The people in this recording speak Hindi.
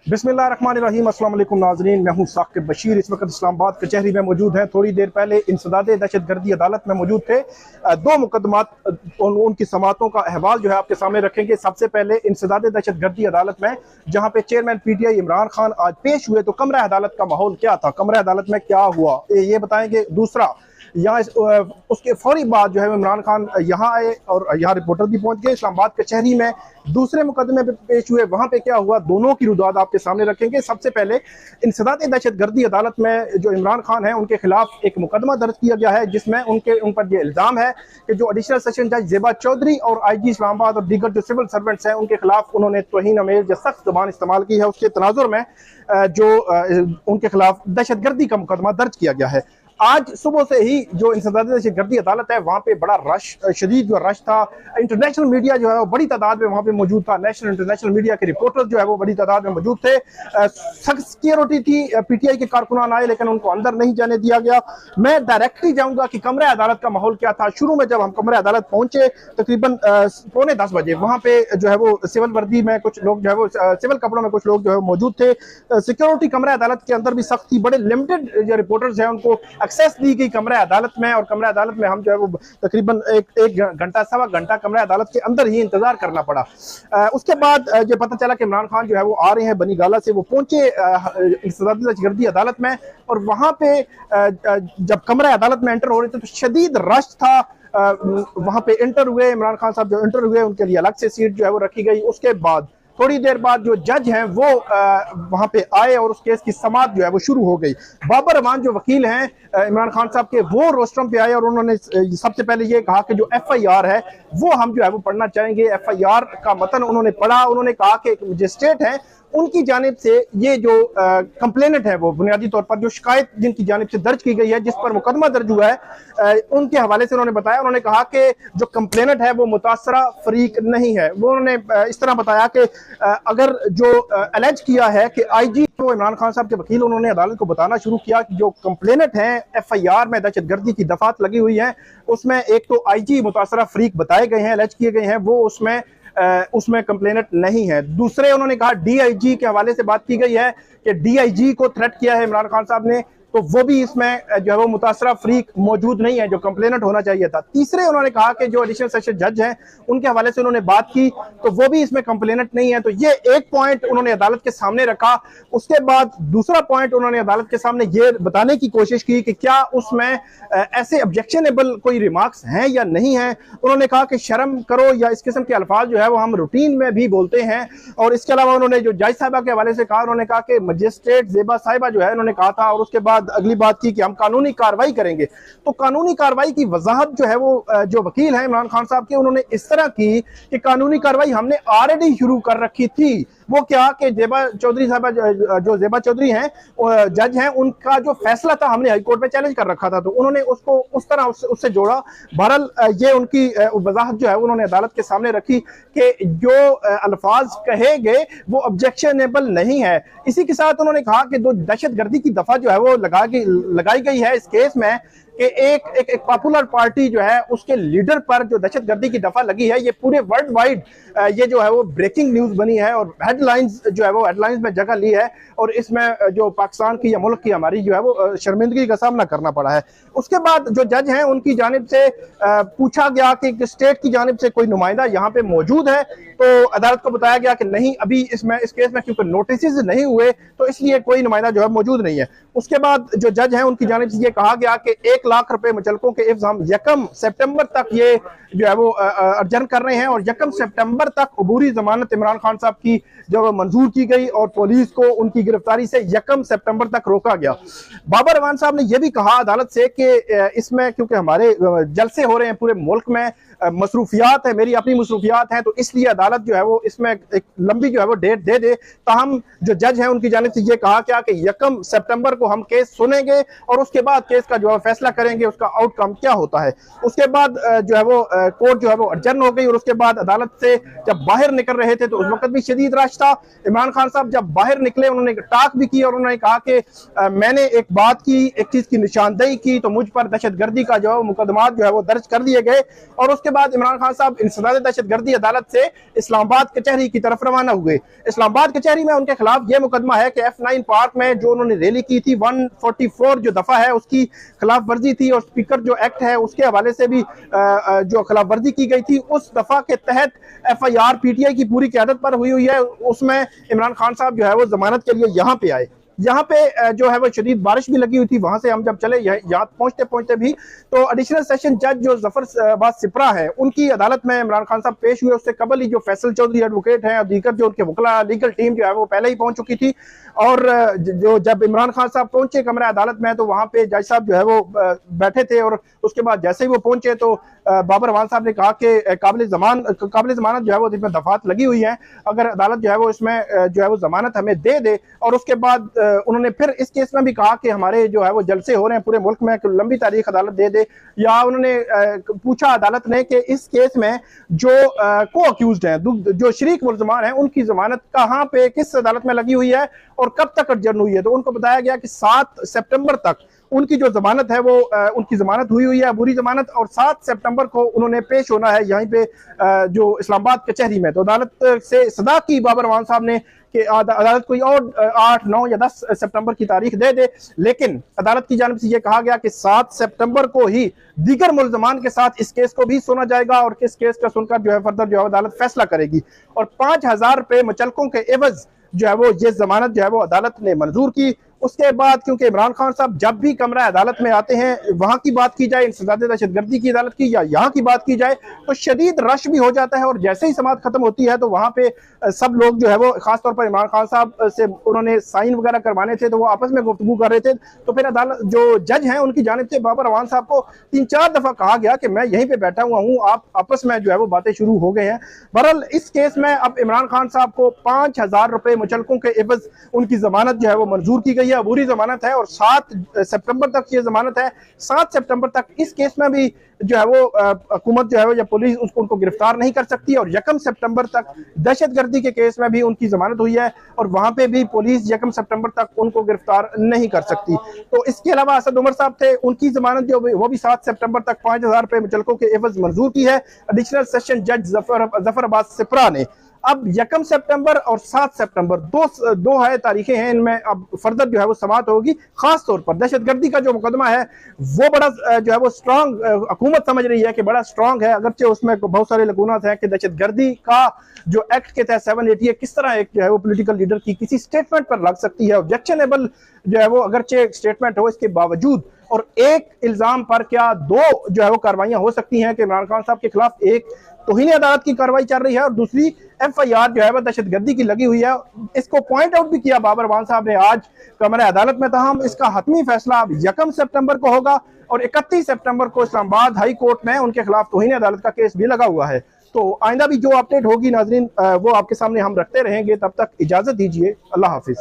बिस्मिल्लाहिर्रहमानिर्रहीम। अस्सलाम वालेकुम नाज़रीन, मैं हूं साकिब बशीर। इस वक्त इस्लामाबाद कचहरी में मौजूद हैं। थोड़ी देर पहले इंसदाद दहशतगर्दी अदालत में मौजूद थे। दो मुकदमात उनकी समातों का अहवाल जो है आपके सामने रखेंगे। सबसे पहले इंसदाद दहशतगर्दी अदालत में जहां पे चेयरमैन PTI इमरान खान आज पेश हुए तो कमरा अदालत का माहौल क्या था, कमरा अदालत में क्या हुआ, ये बताएंगे। दूसरा, यहाँ उसके फौरी बाद जो है इमरान खान यहाँ आए और यहाँ रिपोर्टर भी पहुंच गए इस्लामाबाद कचहरी में। दूसरे मुकदमे पे पेश हुए, वहां पे क्या हुआ, दोनों की रुदाद आपके सामने रखेंगे। सबसे पहले इंसदाद दहशतगर्दी अदालत में जो इमरान खान है उनके खिलाफ एक मुकदमा दर्ज किया गया है जिसमें उन पर यह इल्जाम है कि जो एडिशनल सेशन जज ज़ेबा चौधरी और IG इस्लामाबाद और दीगर जो सिविल सर्वेंट्स हैं उनके खिलाफ उन्होंने तौहीन अमेज या सख्त ज़बान इस्तेमाल की है। उसके तनाजुर में जो उनके खिलाफ दहशतगर्दी का मुकदमा दर्ज किया गया है। आज सुबह से ही जो इंसदाद दहशतगर्दी अदालत है वहाँ पे बड़ा रश, शदीद जो रश था। इंटरनेशनल मीडिया जो है वो बड़ी तादाद में वहाँ पे मौजूद था। नेशनल इंटरनेशनल मीडिया के रिपोर्टर्स जो है वो बड़ी तादाद में मौजूद थे। सख्त सिक्योरिटी थी, PTI के कारकुनान आए लेकिन उनको अंदर नहीं जाने दिया गया। मैं डायरेक्टली जाऊँगा कि कमरा अदालत का माहौल क्या था। शुरू में जब हम कमरा अदालत पहुँचे तकरीबन 9:45 बजे, वहाँ पे जो है वो सिविल वर्दी में कुछ लोग जो है वो सिविल कपड़ों में कुछ लोग जो है मौजूद थे। सिक्योरिटी कमरा अदालत के अंदर भी सख्त थी। बड़े लिमिटेड जो रिपोर्टर्स हैं उनको एक्सेस दी गई कमरा अदालत में, और कमरा अदालत में हम जो है वो तकरीबन एक घंटा सवा घंटा कमरा अदालत के अंदर ही इंतजार करना पड़ा। उसके बाद जो पता चला कि इमरान खान जो है वो आ रहे हैं, बनी गाला से वो पहुंचे इंसदाद दहशतगर्दी अदालत में। और वहां पे जब कमरा अदालत में एंटर हो रहे थे तो शदीद रश था। वहां पे एंटर हुए, इमरान खान साहब जो एंटर हुए उनके लिए अलग से सीट जो है वो रखी गई। उसके बाद थोड़ी देर बाद जो जज हैं वो वहां पे आए और उस केस की समाअत जो है वो शुरू हो गई। बाबर रहमान जो वकील हैं इमरान खान साहब के, वो रोस्ट्रम पे आए और उन्होंने सबसे पहले ये कहा कि जो FIR है वो हम जो है वो पढ़ना चाहेंगे। FIR का मतन उन्होंने पढ़ा। उन्होंने कहा कि मजिस्ट्रेट हैं उनकी जानिब से ये जो कंप्लेनेंट है वो बुनियादी तौर पर जो शिकायत जिनकी जानिब से दर्ज की गई है, जिस पर मुकदमा दर्ज हुआ है, उनके हवाले से उन्होंने बताया। उन्होंने कहा कि जो कंप्लेनेंट है वो मुतासरा फरीक नहीं है। वो उन्होंने इस तरह बताया कि अगर जो एलेज किया है कि IG तो इमरान खान साहब के वकील, उन्होंने अदालत को बताना शुरू किया कि जो कंप्लेनेंट हैं FIR में दहशतगर्दी की दफात लगी हुई है उसमें एक तो IG मुतासरा फरीक बताए गए हैं, एलेज किए गए हैं, वो उसमें कंप्लेनेंट नहीं है। दूसरे उन्होंने कहा DIG के हवाले से बात की गई है कि DIG को थ्रेट किया है इमरान खान साहब ने, तो वो भी इसमें जो है वो मुतासरा फरीक मौजूद नहीं है जो कंप्लेनेंट होना चाहिए था। तीसरे उन्होंने कहा कि जो एडिशनल सेशन जज हैं उनके हवाले से उन्होंने बात की तो वो भी इसमें कंप्लेनेंट नहीं है। तो ये एक पॉइंट उन्होंने अदालत के सामने रखा। उसके बाद दूसरा पॉइंट उन्होंने अदालत के सामने ये बताने की कोशिश की कि क्या उसमें ऐसे ऑब्जेक्शनेबल कोई रिमार्क्स हैं या नहीं है। उन्होंने कहा कि शर्म करो या इस किस्म के अल्फाज जो है वो हम रूटीन में भी बोलते हैं। और इसके अलावा उन्होंने जो जज साहिबा के हवाले से कहा, उन्होंने कहा कि मजिस्ट्रेट ज़ेबा साहिबा जो है उन्होंने कहा था, और उसके बाद अगली बात की कि हम कानूनी कार्रवाई करेंगे। तो कानूनी कार्रवाई की वजाहत जो है वो जो वकील है इमरान खान साहब के, उन्होंने इस तरह की कि कानूनी कार्रवाई हमने ऑलरेडी शुरू कर रखी थी। वो क्या कि ज़ेबा चौधरी साहबा जो ज़ेबा चौधरी हैं जज हैं, उनका जो फैसला था हमने हाई कोर्ट में चैलेंज कर रखा था, तो उन्होंने उसको उस तरह उससे जोड़ा। बहरहाल ये उनकी वजाहत जो है उन्होंने अदालत के सामने रखी कि जो अल्फाज कहे गए वो ऑब्जेक्शनेबल नहीं है। इसी के साथ उन्होंने कहा कि जो दहशतगर्दी की दफा जो है वो लगाई गई है इस केस में कि एक पॉपुलर पार्टी जो है उसके लीडर पर जो दहशतगर्दी की दफा लगी है, ये पूरे वर्ल्ड वाइड ये जो है वो ब्रेकिंग न्यूज बनी है और हेडलाइंस जो है वो हेडलाइंस में जगह ली है। और इसमें जो पाकिस्तान की या मुल्क की हमारी जो है वो शर्मिंदगी का सामना करना पड़ा है। उसके बाद जो जज हैं उनकी जानिब से पूछा गया कि स्टेट की जानिब से कोई नुमाइंदा यहाँ पे मौजूद है, तो अदालत को बताया गया कि नहीं, अभी इस केस में क्योंकि नोटिस नहीं हुए तो इसलिए कोई नुमाइंदा जो है मौजूद नहीं है। उसके बाद जो जज हैं उनकी जानिब से ये कहा गया कि 1 लाख रुपए मुचलकों के इफ्ज़ हम 1 सितंबर तक ये जो है वो अर्जन कर रहे हैं, और 1 सितंबर तक अबूरी जमानत इमरान खान साहब की जो मंजूर की गई और पुलिस को उनकी गिरफ्तारी से 1 सितंबर तक रोका गया। बाबर रहमान साहब ने यह भी कहा अदालत से कि इसमें क्योंकि हमारे जलसे हो रहे हैं पूरे मुल्क में, मसरूफियात है, मेरी अपनी मसरूफियात हैं, तो इसलिए अदालत जो है वो इसमें एक लंबी जो है वो डेट दे दे। ताहम जो जज हैं उनकी जानिब से ये कहा क्या कि 1 सितंबर को हम केस सुनेंगे और उसके बाद केस का जो है फैसला करेंगे उसका आउटकम क्या होता है। उसके बाद जो है वो कोर्ट जो है वो अडजर्न हो गई और उसके बाद अदालत से जब बाहर निकल रहे थे तो उस वक्त भी शदीद रश था। इमरान खान साहब जब बाहर निकले उन्होंने टाक भी की और उन्होंने कहा कि मैंने एक बात की, एक चीज की निशानदेही की तो मुझ पर दहशतगर्दी का जो मुकदमा जो है वो दर्ज कर दिए गए। और उसके बाद इमरान खान साहब इंसदाद दहशतगर्दी अदालत से इस्लामाबाद कचहरी की तरफ रवाना हुए। इस्लामाबाद कचहरी में उनके खिलाफ यह मुकदमा है कि F9 पार्क में जो उन्होंने रैली की थी 144 जो दफा है उसकी खिलाफ वर्जी थी और स्पीकर जो एक्ट है उसके हवाले से भी जो खिलाफ वर्जी की गई थी उस दफा के तहत FIR PTI की पूरी क़यादत पर हुई है। उसमें इमरान खान साहब जो है वो जमानत के लिए यहाँ पे आए। यहाँ पे जो है वो शदीद बारिश भी लगी हुई थी। वहां से हम जब चले यहाँ पहुंचते पहुंचते भी तो एडिशनल सेशन जज जो जफर सिपरा है उनकी अदालत में इमरान खान साहब पेश हुए। उससे कबल ही जो फैसल चौधरी एडवोकेट हैं और दीगर जो उनके वकला लीगल टीम जो है वो पहले ही पहुंच चुकी थी। और जो जब इमरान खान साहब पहुंचे कमरा अदालत में तो वहां पे जज साहब जो है वो बैठे थे और उसके बाद जैसे ही वो पहुंचे तो बाबर अवान साहब ने कहा कि काबिल जमानत जो है वो जिसमें दफात लगी हुई है, अगर अदालत जो है वो इसमें जो है वो जमानत हमें दे दे। और उसके बाद उन्होंने फिर इस केस में भी कहा कि हमारे जो है वो जलसे हो रहे हैं पूरे मुल्क में, लंबी तारीख अदालत दे दे। या उन्होंने पूछा अदालत ने कि इस केस में जो को अक्यूज्ड हैं, जो शरीक मुलजमान हैं, उनकी जमानत कहाँ पे किस अदालत में लगी हुई है और कब तक अडजर्न हुई है। तो उनको बताया गया कि 7 सितंबर तक उनकी जो जमानत है वो उनकी जमानत हुई है, अबूरी जमानत, और 7 सितंबर को उन्होंने पेश होना है यहीं पे जो इस्लामाबाद कचहरी में। तो अदालत से सदा की बाबर अवान साहब ने कि अदालत कोई और 8, 9 या 10 सितंबर की तारीख दे दे, लेकिन अदालत की जानिब से यह कहा गया कि 7 सितंबर को ही दीगर मुल्जमान के साथ इस केस को भी सुना जाएगा और किस केस का सुनकर जो है फर्दर जो है अदालत फैसला करेगी। और 5000 रुपए मुचलकों के एवज जो है वो ये जमानत जो है वो अदालत ने मंजूर की। उसके बाद क्योंकि इमरान खान साहब जब भी कमरा अदालत में आते हैं, वहां की बात की जाए इंसदाद दहशतगर्दी की अदालत की या यहाँ की बात की जाए, तो शदीद रश भी हो जाता है। और जैसे ही समाअत खत्म होती है तो वहां पे सब लोग जो है वो खासतौर पर इमरान खान साहब से उन्होंने साइन वगैरह करवाने थे तो वो आपस में गुफ्तगू कर रहे थे। तो फिर अदालत जो जज हैं उनकी जानिब से बाबर अवान साहब को 3-4 दफा कहा गया कि मैं यहीं पे बैठा हुआ हूँ, आप आपस में जो है वो बातें शुरू हो गए हैं। बहरहाल इस केस में अब इमरान खान साहब को 5000 रुपए मुचलकों के एवज उनकी जमानत जो है वो मंजूर की गई है, अबूरी जमानत है। और 7 सितंबर तक ये जमानत है। 7 सितंबर तक इस केस में भी जो है वो हुकूमत जो है वो या पुलिस उनको गिरफ्तार नहीं कर सकती। और 1 सितंबर तक दहशतगर्दी के केस में भी उनकी जमानत हुई है और वहां पे भी पुलिस 1 सितंबर तक उनको गिरफ्तार नहीं कर सकती। तो इसके अलावा असद उमर साहब थे, उनकी जमानत जो वो भी 7 सितंबर तक 5000 रुपए मुचलकों के एवज मंजूर की है एडिशनल सेशन जज जफर अब्बास सिपरा ने। अब 1 सितंबर और 7 सितंबर दो है तारीखें हैं, इनमें अब फर्दर जो है वो समाअत होगी। खास तौर पर दहशतगर्दी का जो मुकदमा है वो बड़ा जो है वो स्ट्रांग हुकूमत समझ रही है कि बड़ा स्ट्रांग है, अगरचे उसमें बहुत सारे लकूनात हैं कि दहशतगर्दी का जो एक्ट के तहत 780 किस तरह एक जो है वो पॉलिटिकल लीडर की किसी स्टेटमेंट पर लग सकती है। ऑब्जेक्शनेबल जो है वो अगरचे स्टेटमेंट हो इसके बावजूद, और एक इल्जाम पर क्या 2 जो है वो कार्रवाइयां हो सकती हैं कि इमरान खान साहब के खिलाफ एक तौहीन अदालत की कार्रवाई चल रही है और दूसरी FIR जो है वो दहशतगर्दी की लगी हुई है। इसको पॉइंट आउट भी किया बाबर अवान साहब ने आज कमरे अदालत में। तमाम इसका हतमी फैसला अब 1 सितंबर को होगा और 31 सितंबर को इस्लामाबाद हाई कोर्ट में उनके खिलाफ तौहीन अदालत का केस भी लगा हुआ है। तो आइंदा भी जो अपडेट होगी नाजरीन वो आपके सामने हम रखते रहेंगे। तब तक इजाजत दीजिए, अल्लाह हाफिज।